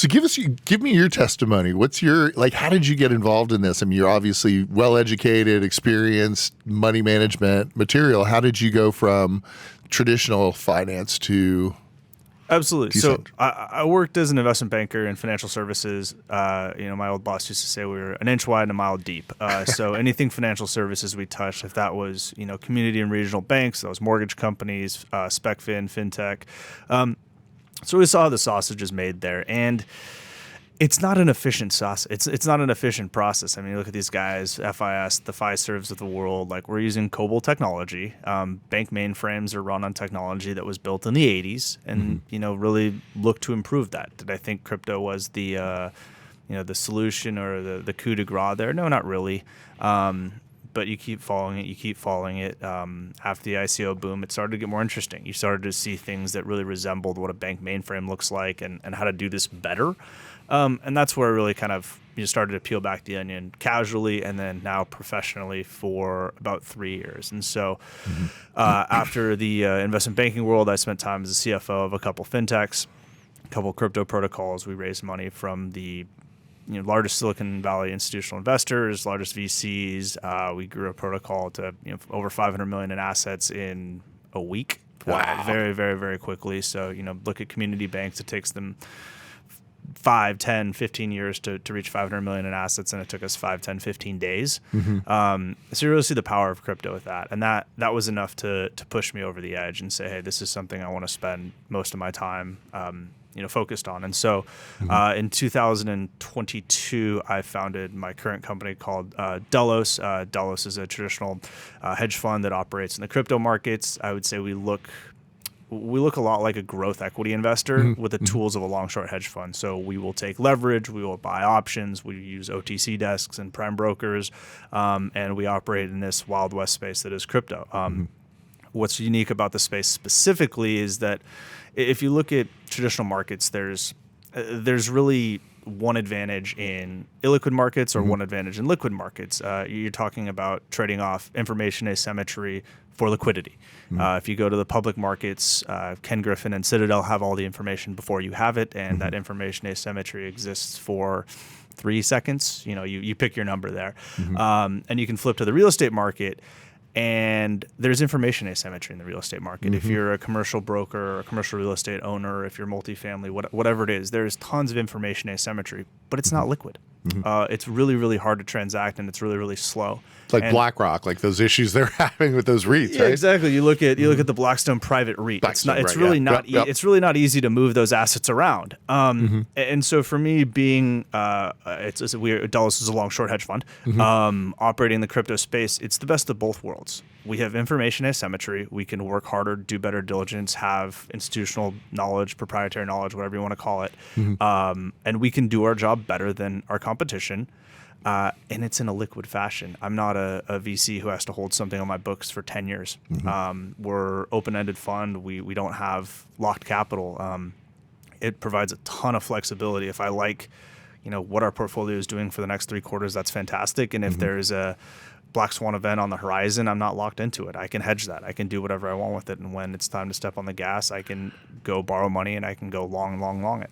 So give me your testimony. What's your, like, how did you get involved in this? I mean, you're obviously well-educated, experienced, money management material. How did you go from traditional finance to Absolutely. decent? So I worked as an investment banker in financial services. My old boss used to say we were an inch wide and a mile deep. So anything financial services we touched, if that was, community and regional banks, those mortgage companies, SpecFin, FinTech. So we saw how the sausage is made there. And it's not an efficient sauce. It's not an efficient process. I mean, you look at these guys, FIS, the Fiservs of the world. Like, we're using COBOL technology. Bank mainframes are run on technology that was built in the 80s, and really look to improve that. Did I think crypto was the solution or the coup de grace there? No, not really. But you keep following it. After the ICO boom, it started to get more interesting. You started to see things that really resembled what a bank mainframe looks like, and how to do this better. And that's where I really kind of started to peel back the onion casually, and then now professionally for about 3 years. And so after the investment banking world, I spent time as a CFO of a couple fintechs, a couple crypto protocols. We raised money from the largest Silicon Valley institutional investors, largest VCs. We grew a protocol to over 500 million in assets in a week. Wow. Very, very, very quickly. So, look at community banks. It takes them 5, 10, 15 years to reach 500 million in assets, and it took us 5, 10, 15 days. So you really see the power of crypto with that. And that was enough to push me over the edge and say, hey, this is something I want to spend most of my time focused on. And so in 2022, I founded my current company called Delos. Delos is a traditional hedge fund that operates in the crypto markets. I would say we look a lot like a growth equity investor with the tools of a long-short hedge fund. So we will take leverage, we will buy options, we use OTC desks and prime brokers, and we operate in this Wild West space that is crypto. What's unique about the space specifically is that if you look at traditional markets, there's really one advantage in illiquid markets or one advantage in liquid markets. You're talking about trading off information asymmetry for liquidity. If you go to the public markets, Ken Griffin and Citadel have all the information before you have it, and that information asymmetry exists for 3 seconds. You pick your number there. And you can flip to the real estate market, and there's information asymmetry in the real estate market. If you're a commercial broker or a commercial real estate owner, if you're multifamily, whatever it is, there's tons of information asymmetry, but it's not liquid. It's really, really hard to transact, and it's really, really slow. It's like BlackRock, like those issues they're having with those REITs, Yeah, right? exactly. You look at the Blackstone private REIT. It's really not easy to move those assets around. And so for me, being Delos is a long short hedge fund, operating in the crypto space, it's the best of both worlds. We have information asymmetry. We can work harder, do better diligence, have institutional knowledge, proprietary knowledge, whatever you want to call it, and we can do our job better than our competition. And it's in a liquid fashion. I'm not a VC who has to hold something on my books for 10 years. We're open-ended fund. We don't have locked capital. It provides a ton of flexibility. If I like, what our portfolio is doing for the next 3 quarters, that's fantastic. And if there's a black swan event on the horizon, I'm not locked into it. I can hedge that. I can do whatever I want with it. And when it's time to step on the gas, I can go borrow money and I can go long, long, long it.